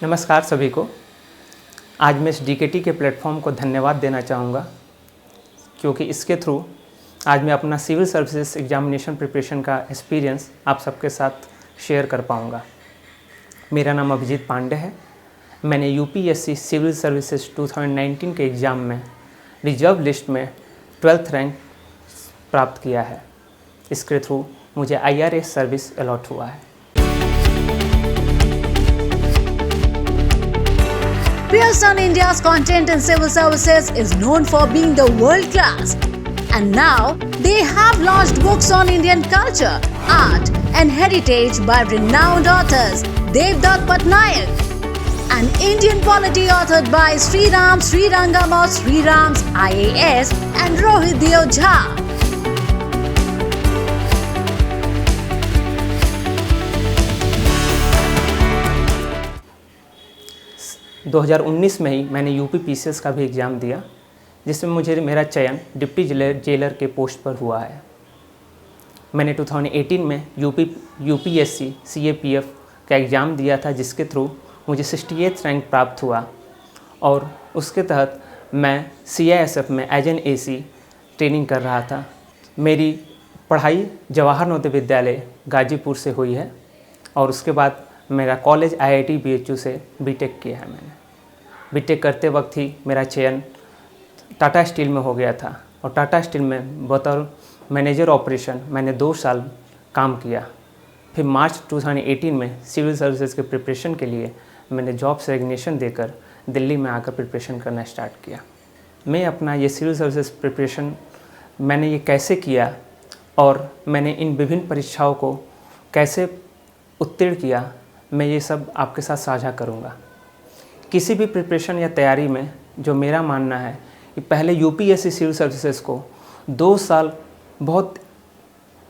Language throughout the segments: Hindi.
नमस्कार सभी को। आज मैं इस डीकेटी के प्लेटफॉर्म को धन्यवाद देना चाहूँगा क्योंकि इसके थ्रू आज मैं अपना सिविल सर्विसेज एग्जामिनेशन प्रिपरेशन का एक्सपीरियंस आप सबके साथ शेयर कर पाऊँगा। मेरा नाम अभिजीत पांडे है। मैंने यूपीएससी सिविल सर्विसेज 2019 के एग्ज़ाम में रिजर्व लिस्ट में 12th रैंक प्राप्त किया है। इसके थ्रू मुझे IRAS सर्विस अलॉट हुआ है। Pearson India's content in civil services is known for being the world class. And now they have launched books on Indian culture, art and heritage by renowned authors Devdutt Pattanayak, an Indian polity authored by Sriram Srirangam of Sriram's IAS and Rohit Deo Jha. 2019 में ही मैंने UPPCS का भी एग्ज़ाम दिया, जिसमें मुझे मेरा चयन डिप्टी जेलर के पोस्ट पर हुआ है। मैंने 2018 में UPSC CAPF का एग्ज़ाम दिया था, जिसके थ्रू मुझे 68th रैंक प्राप्त हुआ और उसके तहत मैं CISF में एज एन AC ट्रेनिंग कर रहा था। मेरी पढ़ाई जवाहर नवोदय विद्यालय गाजीपुर से हुई है और उसके बाद मेरा कॉलेज IIT BHU से बीटेक किया है। मैंने बीटेक करते वक्त ही मेरा चयन टाटा स्टील में हो गया था और टाटा स्टील में बतौर मैनेजर ऑपरेशन मैंने 2 साल काम किया। फिर मार्च 2018 में सिविल सर्विसेज के प्रिपरेशन के लिए मैंने जॉब रेजिग्नेशन देकर दिल्ली में आकर प्रिपरेशन करना स्टार्ट किया। मैं अपना ये सिविल सर्विसेज प्रिपरेशन मैंने ये कैसे किया और मैंने इन विभिन्न परीक्षाओं को कैसे उत्तीर्ण किया, मैं ये सब आपके साथ साझा करूँगा। किसी भी प्रिपरेशन या तैयारी में जो मेरा मानना है कि पहले UPSC सिविल सर्विसेज को 2 साल बहुत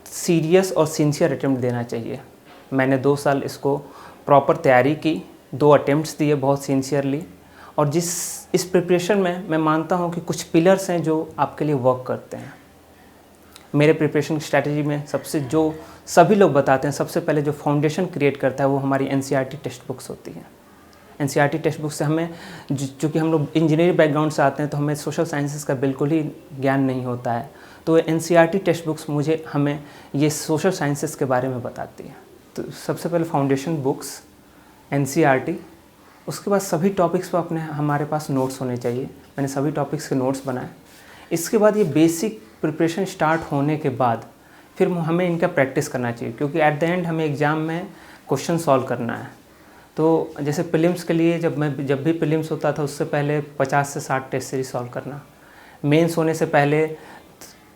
सीरियस और सिंसियर अटेम्प्ट देना चाहिए। मैंने 2 साल इसको प्रॉपर तैयारी की, 2 अटेम्प्ट्स दिए बहुत सिंसियरली। और इस प्रिपरेशन में मैं मानता हूँ कि कुछ पिलर्स हैं जो आपके लिए वर्क करते हैं। मेरे प्रिपरेशन स्ट्रैटेजी में जो सभी लोग बताते हैं, सबसे पहले जो फाउंडेशन क्रिएट करता है वो हमारी NCERT टेक्स्ट बुक्स होती हैं। NCERT टेक्स्ट बुक से हमें, चूँकि हम लोग इंजीनियरिंग बैकग्राउंड से आते हैं तो हमें सोशल साइंसेस का बिल्कुल ही ज्ञान नहीं होता है, तो NCERT टेक्स्ट बुक्स हमें ये सोशल साइंसेस के बारे में बताती है। तो सबसे पहले फाउंडेशन बुक्स NCERT, उसके बाद सभी टॉपिक्स पर हमारे पास नोट्स होने चाहिए। मैंने सभी टॉपिक्स के नोट्स बनाए। इसके बाद ये बेसिक प्रिपरेशन स्टार्ट होने के बाद फिर हमें इनका प्रैक्टिस करना चाहिए, क्योंकि एट द एंड हमें एग्ज़ाम में क्वेश्चन सॉल्व करना है। तो जैसे प्रीलिम्स के लिए जब भी प्रीलिम्स होता था उससे पहले 50 से 60 टेस्ट सीरीज सॉल्व करना, मेंस होने से पहले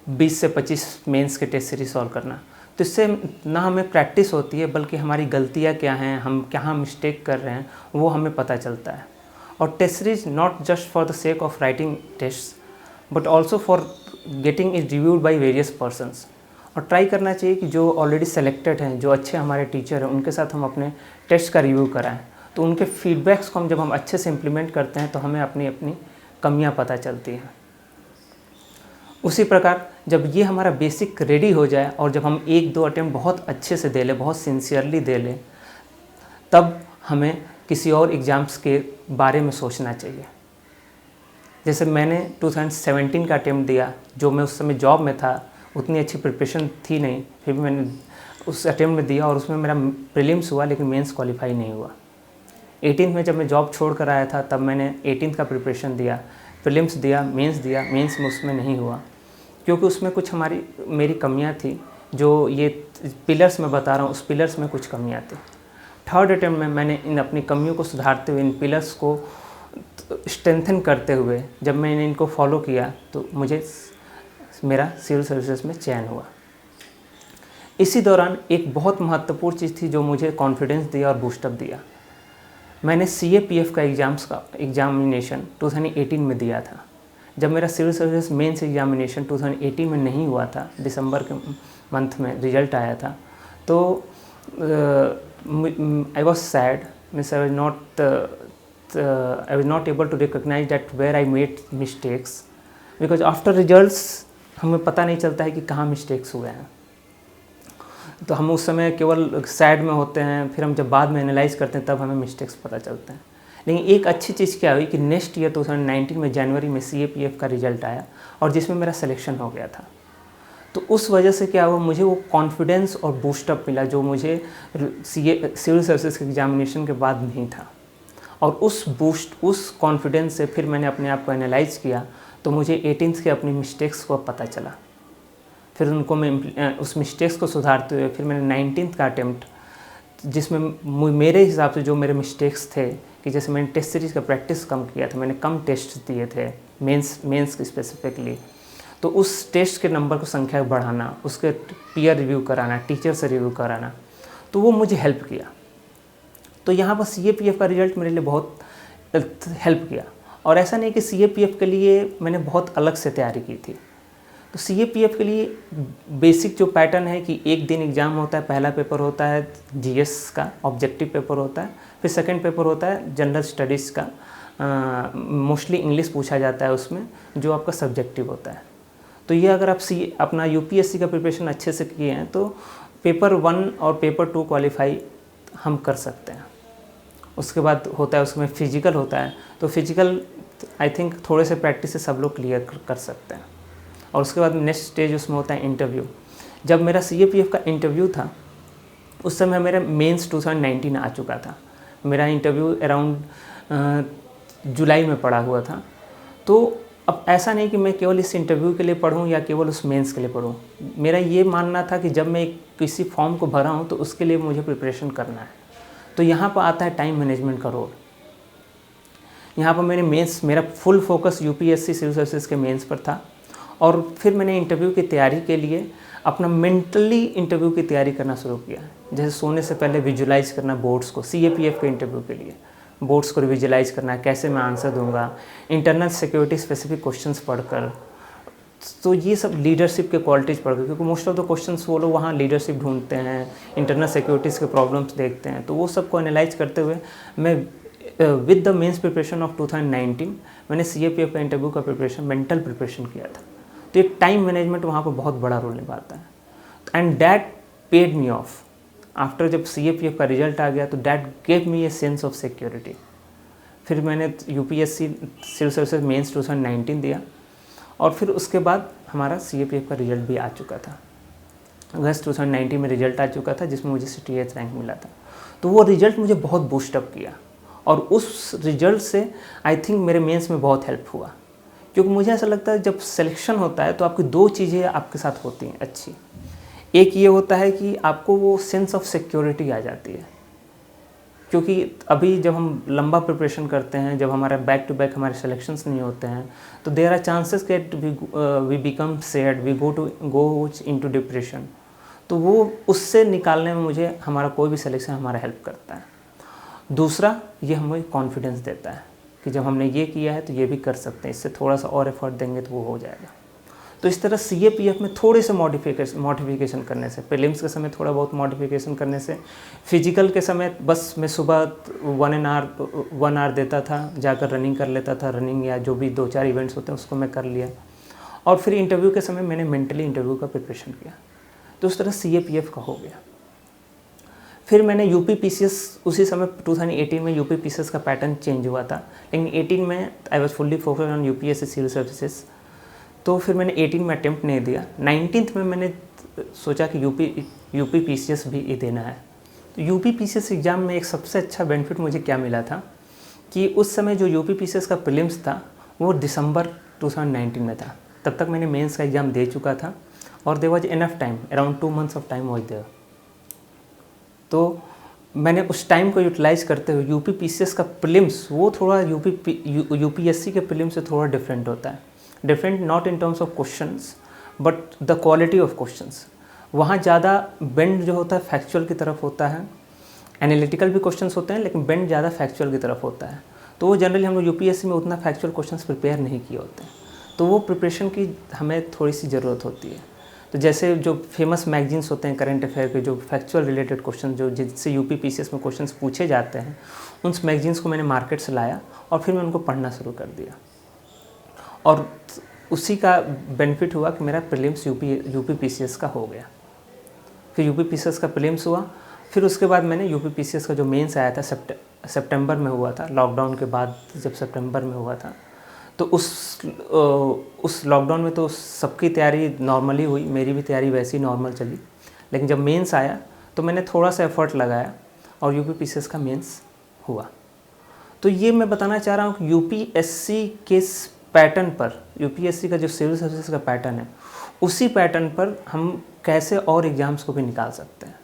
20 से 25 मेंस के टेस्ट सीरीज सॉल्व करना। तो इससे ना हमें प्रैक्टिस होती है बल्कि हमारी गलतियाँ क्या हैं, हम कहाँ मिस्टेक कर रहे हैं वो हमें पता चलता है। और test series not just for the sake of writing test but also for getting is reviewed by various persons. और ट्राई करना चाहिए कि जो ऑलरेडी सेलेक्टेड हैं, जो अच्छे हमारे टीचर हैं, उनके साथ हम अपने टेस्ट का रिव्यू कराएं। तो उनके फीडबैक्स को जब हम अच्छे से इम्प्लीमेंट करते हैं तो हमें अपनी कमियां पता चलती हैं। उसी प्रकार जब ये हमारा बेसिक रेडी हो जाए और जब हम 1-2 अटेम्प्ट बहुत अच्छे से दे लें, बहुत सिंसियरली दे लें, तब हमें किसी और एग्ज़ाम्स के बारे में सोचना चाहिए। जैसे मैंने 2017 का अटेम्प्ट दिया, जो मैं उस समय जॉब में था, उतनी अच्छी प्रिपरेशन थी नहीं, फिर भी मैंने उस अटेम्प्ट में दिया और उसमें मेरा प्रीलिम्स हुआ लेकिन मेंस क्वालिफाई नहीं हुआ। 18th में जब मैं जॉब छोड़ कर आया था तब मैंने 18th का प्रिपरेशन दिया, प्रीलिम्स दिया, मेंस में उसमें नहीं हुआ, क्योंकि उसमें कुछ मेरी कमियां थी। जो ये पिलर्स मैं बता रहा हूँ, उस पिलर्स में कुछ कमियां थी। 3rd अटेम्प्ट में मैंने इन अपनी कमियों को सुधारते हुए, इन पिलर्स को स्ट्रेंथन करते हुए जब मैंने इनको फॉलो किया तो मुझे मेरा सिविल सर्विसेज में चयन हुआ। इसी दौरान एक बहुत महत्वपूर्ण चीज़ थी जो मुझे कॉन्फिडेंस दिया और बूस्टअप दिया। मैंने CAPF का एग्जामिनेशन 2018 में दिया था। जब मेरा सिविल सर्विसेज मेंस एग्जामिनेशन 2018 में नहीं हुआ था, दिसंबर के मंथ में रिजल्ट आया था, तो I was sad, means I was not able to recognize that where I made mistakes, because after results हमें पता नहीं चलता है कि कहाँ मिस्टेक्स हुए हैं। तो हम उस समय केवल सैड में होते हैं, फिर हम जब बाद में एनालाइज करते हैं तब हमें मिस्टेक्स पता चलते हैं। लेकिन एक अच्छी चीज़ क्या हुई कि नेक्स्ट ईयर 2019 में जनवरी में CAPF का रिजल्ट आया और जिसमें मेरा सिलेक्शन हो गया था। तो उस वजह से क्या हुआ, मुझे वो कॉन्फिडेंस और बूस्टअप मिला जो मुझे सिविल सर्विसेज के एग्जामिनेशन के बाद नहीं था। और उस कॉन्फिडेंस से फिर मैंने अपने आप को एनालाइज किया, तो मुझे 18th के अपनी मिस्टेक्स को पता चला। फिर उनको मैं उस मिस्टेक्स को सुधारते हुए फिर मैंने 19th का अटेम्प्ट, जिसमें मेरे हिसाब से जो मेरे मिस्टेक्स थे कि जैसे मैंने टेस्ट सीरीज़ का प्रैक्टिस कम किया था, मैंने कम टेस्ट दिए थे मेंस स्पेसिफिकली, तो उस टेस्ट के नंबर को संख्या बढ़ाना, उसके पीयर रिव्यू कराना, टीचर से रिव्यू कराना, तो वो मुझे हेल्प किया। तो यहाँ पर CAPF का रिज़ल्ट मेरे लिए बहुत हेल्प किया। और ऐसा नहीं कि CAPF के लिए मैंने बहुत अलग से तैयारी की थी। तो CAPF के लिए बेसिक जो पैटर्न है कि एक दिन एग्ज़ाम होता है, पहला पेपर होता है GS का ऑब्जेक्टिव पेपर होता है, फिर सेकंड पेपर होता है जनरल स्टडीज़ का, मोस्टली इंग्लिश पूछा जाता है उसमें, जो आपका सब्जेक्टिव होता है। तो ये अगर आप अपना UPSC का प्रिपरेशन अच्छे से किए हैं तो पेपर 1 और पेपर 2 क्वालिफाई हम कर सकते हैं। उसके बाद होता है उसमें फिजिकल होता है, तो फिजिकल आई थिंक थोड़े से प्रैक्टिस से सब लोग क्लियर कर सकते हैं। और उसके बाद नेक्स्ट स्टेज उसमें होता है इंटरव्यू। जब मेरा CAPF का इंटरव्यू था उस समय मेरा मेंस 2019 आ चुका था। मेरा इंटरव्यू अराउंड जुलाई में पड़ा हुआ था। तो अब ऐसा नहीं कि मैं केवल इस इंटरव्यू के लिए पढ़ूं या केवल उस मेंस के लिए पढ़ूं। मेरा ये मानना था कि जब मैं किसी फॉर्म को भरा हूं तो उसके लिए मुझे प्रिपरेशन करना है। तो यहाँ पर आता है टाइम मैनेजमेंट का रोल। यहाँ पर मेरा full focus UPSC civil services के मेंस पर था। और फिर मैंने इंटरव्यू की तैयारी के लिए अपना मेंटली इंटरव्यू की तैयारी करना शुरू किया। जैसे सोने से पहले विजुलाइज करना बोर्ड्स को, CAPF के इंटरव्यू के लिए बोर्ड्स को विजुलाइज करना, कैसे मैं आंसर दूंगा, इंटरनल सिक्योरिटी स्पेसिफिक क्वेश्चंस पढ़कर। तो ये सब लीडरशिप के क्वालिटीज़ पढ़कर, क्योंकि मोस्ट ऑफ द क्वेश्चंस वो लोग वहाँ लीडरशिप ढूंढते हैं, इंटरनल सिक्योरिटीज़ के प्रॉब्लम्स देखते हैं। तो वो सबको एनालाइज करते हुए मैं with the mains preparation of 2019 मैंने CAPF का इंटरव्यू का प्रिपरेशन, मेंटल प्रिपरेशन किया था। तो ये टाइम मैनेजमेंट वहाँ पर बहुत बड़ा रोल निभाता है। And that paid me of. After जब CAPF का रिजल्ट आ गया तो that gave me a sense of security. फिर मैंने UPSC सिविल सर्विसेज मेंस 2019 दिया और फिर उसके बाद हमारा CAPF का रिजल्ट भी आ चुका था। अगस्त 2019 में रिजल्ट आ चुका था जिसमें मुझे CTH रैंक मिला था। तो वो रिजल्ट मुझे बहुत बूस्टअप किया और उस रिजल्ट से आई थिंक मेरे मेंस में बहुत हेल्प हुआ। क्योंकि मुझे ऐसा लगता है जब सिलेक्शन होता है तो आपकी 2 चीज़ें आपके साथ होती हैं अच्छी। एक ये होता है कि आपको वो सेंस ऑफ सिक्योरिटी आ जाती है, क्योंकि अभी जब हम लंबा प्रिपरेशन करते हैं, जब हमारा बैक टू बैक हमारे सिलेक्शंस नहीं होते हैं, तो there are chances that we become sad, we go into depression. तो वो उससे निकालने में मुझे हमारा कोई भी सिलेक्शन हमारा हेल्प करता है। दूसरा, ये हमें कॉन्फिडेंस देता है कि जब हमने ये किया है तो ये भी कर सकते हैं, इससे थोड़ा सा और एफर्ट देंगे तो वो हो जाएगा। तो इस तरह CAPF में थोड़े से मॉडिफिकेशन करने से, प्रीलिम्स के समय थोड़ा बहुत मॉडिफिकेशन करने से, फिजिकल के समय बस मैं सुबह 1 आवर देता था, जाकर रनिंग कर लेता था, रनिंग या जो भी 2-4 इवेंट्स होते हैं उसको मैं कर लिया। और फिर इंटरव्यू के समय मैंने मेंटली इंटरव्यू का प्रिपरेशन किया। तो उस तरह CAPF का हो गया। फिर मैंने UPPCS उसी समय 2018 में UPPCS का पैटर्न चेंज हुआ था, लेकिन 18 में I was fully focused on UPSC civil services. तो फिर मैंने 18 में अटेम्प्ट नहीं दिया। 19th में मैंने सोचा कि UPPCS भी देना है। तो UPPCS एग्ज़ाम में एक सबसे अच्छा बेनिफिट मुझे क्या मिला था कि उस समय जो UPPCS का प्रीलिम्स था वो दिसंबर 2019 में था। तब तक मैंने मेंस का एग्ज़ाम दे चुका था और there was enough time, around 2 months of time was there. तो मैंने उस टाइम को यूटिलाइज़ करते हुए UPPCS का प्रीलिम्स वो थोड़ा UPSC के प्रीलिम्स से थोड़ा डिफरेंट होता है। Different not in terms of questions but the quality of questions. वहाँ ज़्यादा बेंड जो होता है फैक्चुअल की तरफ होता है, एनालिटिकल भी क्वेश्चंस होते हैं लेकिन बेंड ज़्यादा फैक्चुअल की तरफ होता है। तो वो जनरली हम लोग UPSC में उतना फैक्चुअल क्वेश्चंस प्रिपेयर नहीं किए होते हैं, तो वो प्रिपरेशन की हमें थोड़ी सी ज़रूरत होती है। तो जैसे जो फेमस मैगजीन्स होते हैं करंट अफेयर के, जो फैक्चुअल रिलेटेड क्वेश्चन जो जिससे UPPCS में क्वेश्चंस पूछे जाते हैं, उन मैगजीन्स को मैंने मार्केट से लाया और फिर मैं उनको पढ़ना शुरू कर दिया। और उसी का बेनिफिट हुआ कि मेरा प्रीलिम्स UPPCS का हो गया। फिर यूपी पीसीएस का प्रीलिम्स हुआ, फिर उसके बाद मैंने यूपी पीसीएस का जो मेंस आया था सितंबर में हुआ था, लॉकडाउन के बाद जब सितंबर में हुआ था। तो उस लॉकडाउन में तो सबकी तैयारी नॉर्मली हुई, मेरी भी तैयारी वैसी ही नॉर्मल चली। लेकिन जब मेंस आया तो मैंने थोड़ा सा एफर्ट लगाया और यूपी पीसीएस का मेंस हुआ। तो ये मैं बताना चाह रहा हूँ कि यूपीएससी के पैटर्न पर, यूपीएससी का जो सिविल सर्विसेज का पैटर्न है, उसी पैटर्न पर हम कैसे और एग्ज़ाम्स को भी निकाल सकते हैं।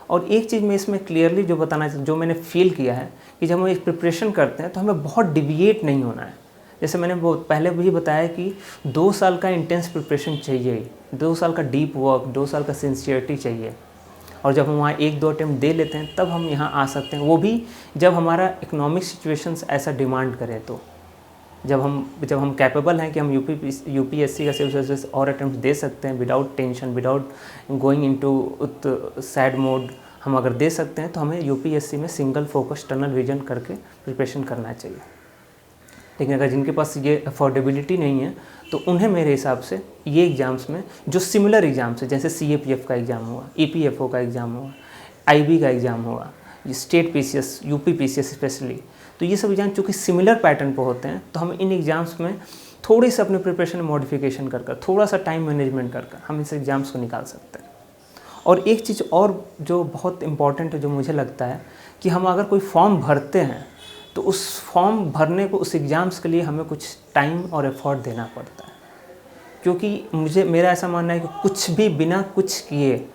और एक चीज़ मैं इसमें क्लियरली जो मैंने फील किया है कि जब हम एक प्रिपरेशन करते हैं तो हमें बहुत डिविएट नहीं होना है। जैसे मैंने पहले भी बताया कि 2 साल का इंटेंस प्रिपरेशन चाहिए, 2 साल का डीप वर्क, 2 साल का सिंसियरिटी चाहिए। और जब हम वहाँ 1-2 अटेम्प्ट दे लेते हैं तब हम यहाँ आ सकते हैं, वो भी जब हमारा इकोनॉमिक सिचुएशंस ऐसा डिमांड करें। तो जब हम कैपेबल हैं कि हम यूपीएससी का सिविल सर्विसेज और अटेम्प्ट दे सकते हैं without tension, without going into sad mode, हम अगर दे सकते हैं तो हमें यूपीएससी में सिंगल फोकस टनल विजन करके प्रिपरेशन करना चाहिए। लेकिन अगर जिनके पास ये अफोर्डेबिलिटी नहीं है तो उन्हें मेरे हिसाब से ये एग्ज़ाम्स में जो सिमिलर एग्ज़ाम्स है, जैसे सीएपीएफ का एग्ज़ाम हुआ, ईपीएफओ का एग्ज़ाम हुआ, आईबी का एग्ज़ाम हुआ, state PCS, UP PCS specially, तो ये सब एग्ज़ाम चूँकि सिमिलर पैटर्न पर होते हैं तो हम इन एग्ज़ाम्स में थोड़ी सी अपने प्रिपरेशन में मॉडिफिकेशन कर थोड़ा सा टाइम मैनेजमेंट कर हम इस एग्ज़ाम्स को निकाल सकते हैं। और एक चीज़ और जो बहुत इम्पॉर्टेंट है, जो मुझे लगता है कि हम अगर कोई फॉर्म भरते हैं तो उस फॉर्म भरने को, उस एग्ज़ाम्स के लिए हमें कुछ टाइम और एफर्ट देना पड़ता है। क्योंकि मेरा ऐसा मानना है कि कुछ भी बिना कुछ किए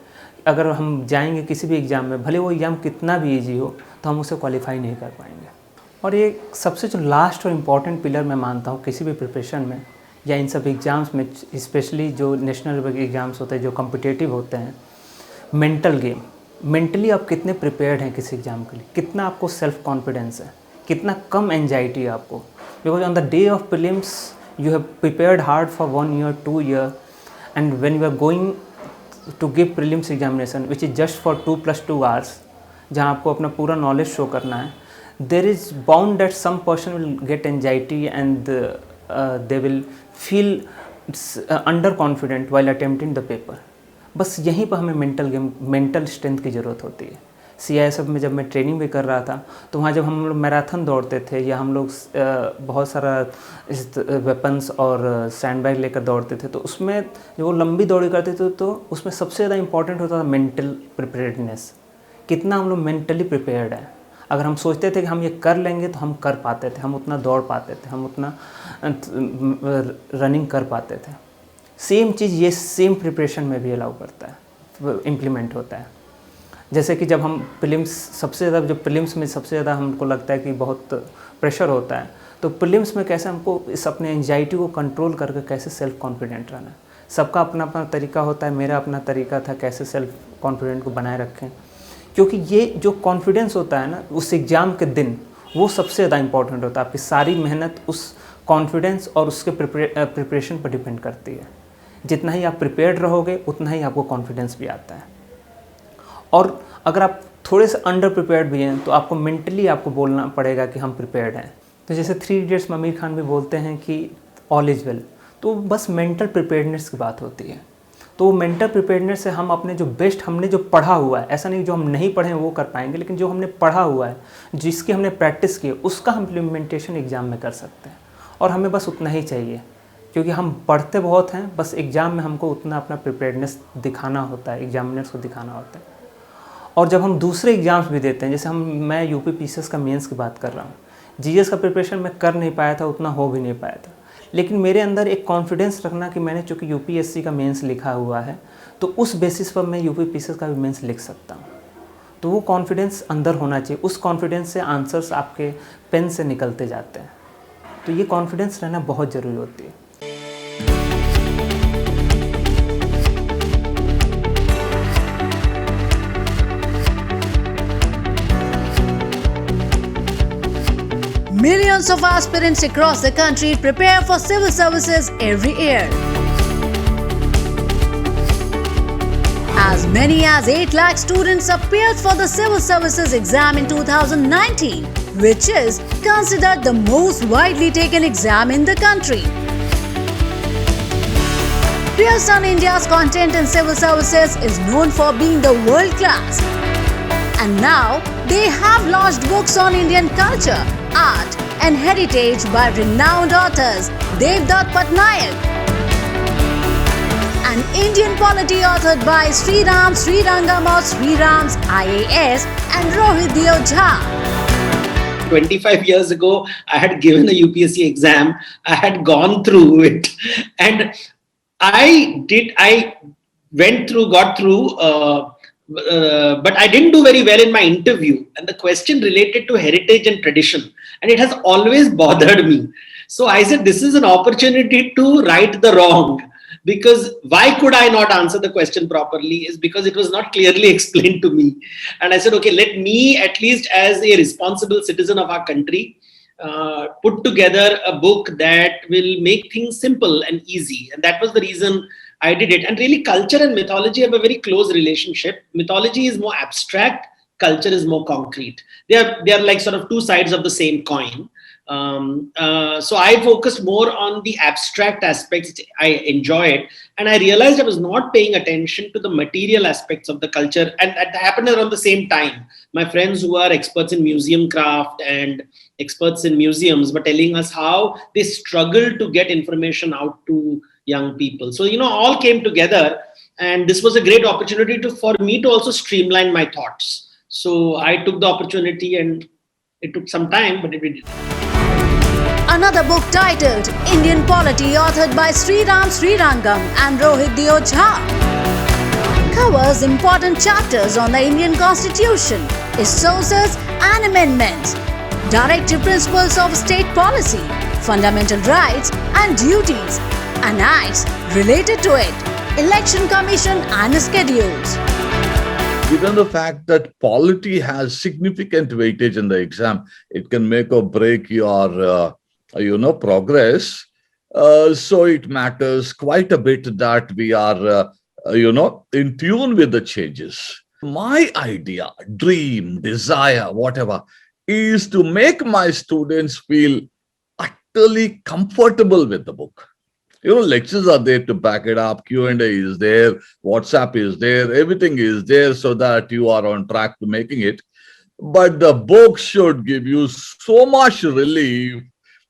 अगर हम जाएंगे किसी भी एग्ज़ाम में, भले वो एग्ज़ाम कितना भी ईजी हो, तो हम उसे क्वालिफाई नहीं कर पाएंगे। और ये सबसे जो लास्ट और इम्पॉर्टेंट पिलर मैं मानता हूँ किसी भी प्रिपरेशन में या इन सब एग्ज़ाम्स में, स्पेशली जो नेशनल लेवल के एग्ज़ाम्स होते हैं जो कम्पिटिटिव होते हैं, मेंटल गेम। मेंटली आप कितने प्रिपेयर्ड हैं किसी एग्ज़ाम के लिए, कितना आपको सेल्फ कॉन्फिडेंस है, कितना कम एंजाइटी है आपको। Because on the day of prelims you have prepared hard for 1 year 2 year, and when you are going to give prelims examination which is just for 2+2 hours, जहाँ आपको अपना पूरा नॉलेज शो करना है, there is bound that some person will get anxiety and they will feel under confident while attempting the paper. बस यहीं पर हमें मेंटल स्ट्रेंथ की ज़रूरत होती है। CISF में जब मैं ट्रेनिंग भी कर रहा था तो वहाँ जब हम लोग मैराथन दौड़ते थे या हम लोग बहुत सारा वेपन्स और सैंडबैग लेकर दौड़ते थे, तो उसमें जो वो लंबी दौड़ी करते थे तो उसमें सबसे ज़्यादा इंपॉर्टेंट होता था मेंटल प्रिपेयर्डनेस। कितना हम लोग मेंटली प्रिपेयर्ड हैं। अगर हम सोचते थे कि हम ये कर लेंगे तो हम कर पाते थे, हम उतना दौड़ पाते थे, हम उतना रनिंग कर पाते थे। सेम चीज़ ये सेम प्रिपरेशन में भी अलाउ करता है, इम्प्लीमेंट होता है। जैसे कि जब हम प्रीलिम्स, सबसे ज़्यादा जो प्रीलिम्स में सबसे ज़्यादा हमको लगता है कि बहुत प्रेशर होता है, तो प्रीलिम्स में कैसे हमको इस अपने एंजाइटी को कंट्रोल करके कैसे सेल्फ कॉन्फिडेंट रहना है। सबका अपना अपना तरीका होता है, मेरा अपना तरीका था कैसे सेल्फ कॉन्फिडेंट को बनाए रखें। क्योंकि ये जो कॉन्फिडेंस होता है ना उस एग्ज़ाम के दिन, वो सबसे ज़्यादा इंपॉर्टेंट होता है। आपकी सारी मेहनत उस कॉन्फिडेंस और उसके प्रिपरेशन पर डिपेंड करती है। जितना ही आप प्रिपेयर्ड रहोगे उतना ही आपको कॉन्फिडेंस भी आता है। और अगर आप थोड़े से अंडर प्रिपेयर्ड भी हैं तो आपको मेंटली आपको बोलना पड़ेगा कि हम प्रिपेयर्ड हैं। तो जैसे 3 Idiots में आमिर खान भी बोलते हैं कि ऑल इज़ वेल, तो बस मेंटल प्रिपेयर्डनेस की बात होती है। तो मेंटल प्रिपेयर्डनेस से हम अपने जो बेस्ट, हमने जो पढ़ा हुआ है, ऐसा नहीं जो हम नहीं पढ़े हैं वो कर पाएंगे, लेकिन जो हमने पढ़ा हुआ है, जिसकी हमने प्रैक्टिस की है, उसका हम इम्प्लीमेंटेशन एग्ज़ाम में कर सकते हैं। और हमें बस उतना ही चाहिए, क्योंकि हम पढ़ते बहुत हैं, बस एग्ज़ाम में हमको उतना अपना प्रिपेयर्डनेस दिखाना होता है, एग्जामिनर्स को दिखाना होता है। और जब हम दूसरे एग्ज़ाम्स भी देते हैं, जैसे मैं यूपी पीसीएस का मेंस की बात कर रहा हूँ, जीएस का प्रिपरेशन मैं कर नहीं पाया था, उतना हो भी नहीं पाया था, लेकिन मेरे अंदर एक कॉन्फिडेंस रखना कि मैंने चूँकि यूपीएससी का मेंस लिखा हुआ है तो उस बेसिस पर मैं यूपी पीसीएस का भी मेंस लिख सकता हूँ। तो वो कॉन्फिडेंस अंदर होना चाहिए, उस कॉन्फिडेंस से आंसर्स आपके पेन से निकलते जाते हैं। तो ये कॉन्फिडेंस रहना बहुत ज़रूरी होती है। Millions of aspirants across the country prepare for civil services every year. As many as 8 lakh students appeared for the civil services exam in 2019, which is considered the most widely taken exam in the country. Pearson India's content in civil services is known for being the world class. And now they have launched books on Indian culture, art and heritage by renowned authors Devdutt Pattanaik, an Indian polity authored by Sriram Srirangam or Sriram's IAS and Rohit Deo Jha. 25 years ago, I had given a UPSC exam. I had gone through it, and I got through, but I didn't do very well in my interview. And the question related to heritage and tradition, and it has always bothered me. So I said, this is an opportunity to right the wrong. Because why could I not answer the question properly is because it was not clearly explained to me. And I said, okay, let me at least as a responsible citizen of our country, put together a book that will make things simple and easy. And that was the reason I did it. And really culture and mythology have a very close relationship. Mythology is more abstract, culture is more concrete. They are like sort of two sides of the same coin. So I focused more on the abstract aspects. I enjoy it, and I realized I was not paying attention to the material aspects of the culture, and that happened around the same time. My friends who are experts in museum craft and experts in museums were telling us how they struggle to get information out to young people. So all came together, and this was a great opportunity for me to also streamline my thoughts. So I took the opportunity, and it took some time, but it did. Another book titled Indian Polity, authored by Sriram Srirangam and Rohit Deo Jha, covers important chapters on the Indian Constitution, its sources and amendments, directive principles of state policy, fundamental rights and duties, and acts related to it, election commission and schedules. Given the fact that polity has significant weightage in the exam, it can make or break your progress. So it matters quite a bit that we are, in tune with the changes. My idea, dream, desire, whatever, is to make my students feel utterly comfortable with the book. Lectures are there to back it up. Q&A is there. WhatsApp is there. Everything is there so that you are on track to making it. But the book should give you so much relief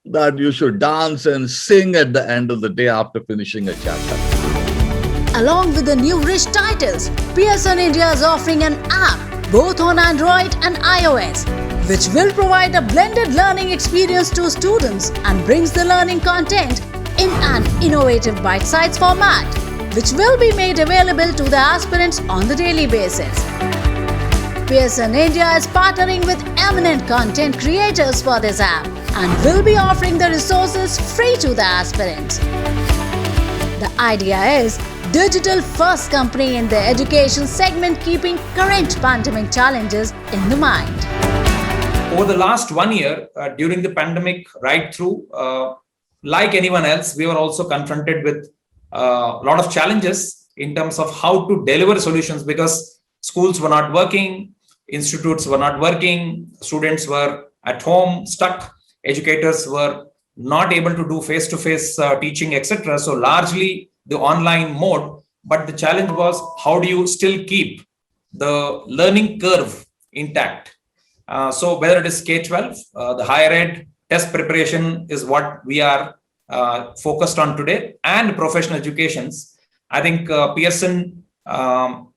that you should dance and sing at the end of the day after finishing a chapter. Along with the new rich titles, Pearson India is offering an app both on Android and iOS, which will provide a blended learning experience to students and brings the learning content in an innovative bite-sized format, which will be made available to the aspirants on the daily basis. Pearson India is partnering with eminent content creators for this app and will be offering the resources free to the aspirants. The idea is digital first company in the education segment, keeping current pandemic challenges in the mind. Over the last 1 year, during the pandemic right through, like anyone else, we were also confronted with a lot of challenges in terms of how to deliver solutions, because schools were not working, institutes were not working, students were at home stuck, educators were not able to do face-to-face teaching, etc. So largely the online mode, but the challenge was how do you still keep the learning curve intact? So whether it is K-12, the higher ed, test preparation is what we are focused on today, and professional educations. I think Pearson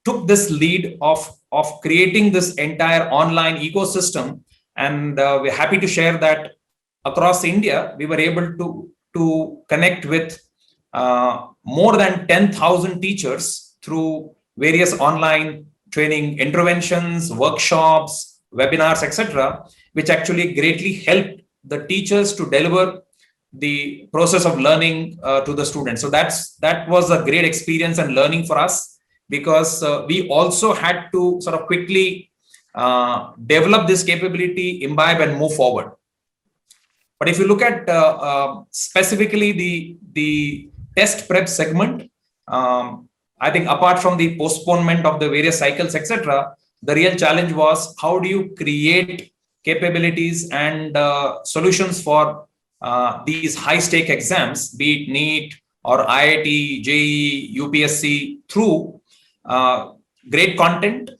took this lead of creating this entire online ecosystem, and we're happy to share that across India, we were able to connect with more than 10,000 teachers through various online training interventions, workshops, webinars, etc., which actually greatly helped the teachers to deliver the process of learning to the students. So that was a great experience and learning for us, because we also had to sort of quickly develop this capability, imbibe and move forward. But if you look at specifically the test prep segment, I think apart from the postponement of the various cycles, etc., the real challenge was how do you create capabilities and solutions for these high-stake exams, be it NEET or IIT, JEE, UPSC through great content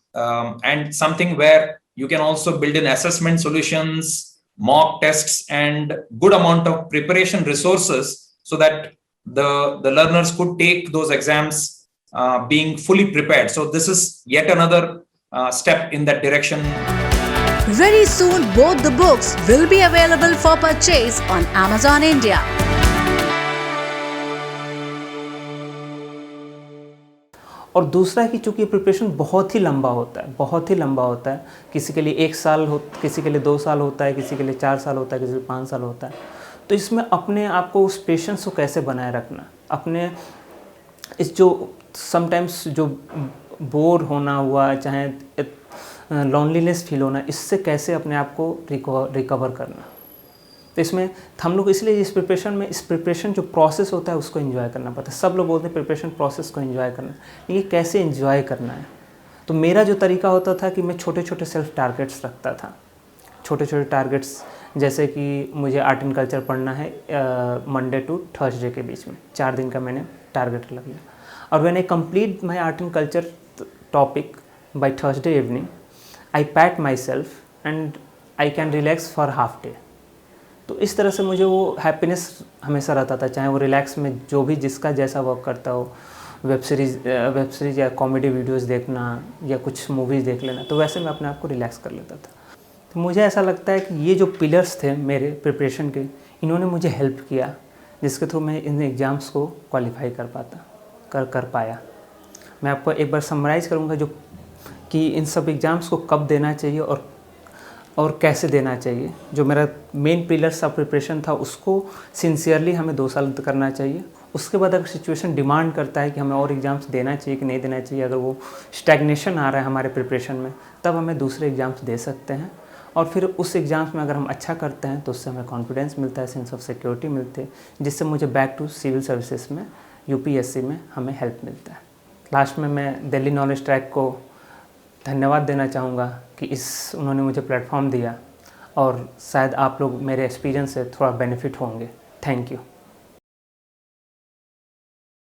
and something where you can also build in assessment solutions, mock tests, and good amount of preparation resources so that the learners could take those exams being fully prepared. So this is yet another step in that direction. Very soon, both the books will be available for purchase on Amazon India. और दूसरा है कि चूँकि प्रिपरेशन बहुत ही लंबा होता है, बहुत ही लंबा होता है। किसी के लिए 1 साल हो, किसी के लिए 2 साल होता है, किसी के लिए 4 साल होता है, किसी के लिए 5 साल होता है। तो इसमें अपने आप को उस पेशेंस को कैसे बनाए रखना, अपने इस जो समटाइम्स जो बोर होना हुआ, चाहे लॉनलीनेस फील होना, इससे कैसे अपने आप को रिकवर करना। तो इसमें हम लोग इसलिए इस प्रिपरेशन जो प्रोसेस होता है उसको एंजॉय करना पड़ता है। सब लोग बोलते हैं प्रिपरेशन प्रोसेस को एंजॉय करना, ये कैसे एंजॉय करना है। तो मेरा जो तरीका होता था कि मैं छोटे छोटे सेल्फ टारगेट्स रखता था। छोटे छोटे टारगेट्स जैसे कि मुझे आर्ट एंड कल्चर पढ़ना है मंडे टू थर्सडे के बीच में, 4 दिन का मैंने टारगेट लग लिया। और when I complete my art and culture topic by Thursday evening, I PAT my self and I can relax for half day. तो इस तरह से मुझे वो हैप्पीनेस हमेशा रहता था, चाहे वो रिलैक्स में जो भी जिसका जैसा वर्क करता हो, वेब सीरीज़ या कॉमेडी वीडियोस देखना या कुछ मूवीज़ देख लेना, तो वैसे मैं अपने आप को रिलैक्स कर लेता था। तो मुझे ऐसा लगता है कि ये जो पिलर्स थे मेरे प्रिपरेशन के, इन्होंने मुझे हेल्प किया, जिसके थ्रू मैं इन एग्ज़ाम्स को क्वालिफाई कर पाया। मैं आपको एक बार समराइज़ करूँगा जो कि इन सब एग्ज़ाम्स को कब देना चाहिए और कैसे देना चाहिए। जो मेरा मेन पिलर्स ऑफ प्रिपरेशन था उसको सिंसियरली हमें 2 साल करना चाहिए। उसके बाद अगर सिचुएशन डिमांड करता है कि हमें और एग्ज़ाम्स देना चाहिए कि नहीं देना चाहिए, अगर वो स्टैग्नेशन आ रहा है हमारे प्रिपरेशन में, तब हमें दूसरे एग्ज़ाम्स दे सकते हैं। और फिर उस एग्ज़ाम्स में अगर हम अच्छा करते हैं तो उससे हमें कॉन्फिडेंस मिलता है, सेंस ऑफ सिक्योरिटी मिलती है, जिससे मुझे बैक टू सिविल सर्विसेज में UPSC में हमें हेल्प मिलता है। लास्ट में मैं दिल्ली नॉलेज ट्रैक को धन्यवाद देना चाहूँगा कि उन्होंने मुझे प्लेटफॉर्म दिया, और शायद आप लोग मेरे एक्सपीरियंस से थोड़ा बेनिफिट होंगे। Thank you.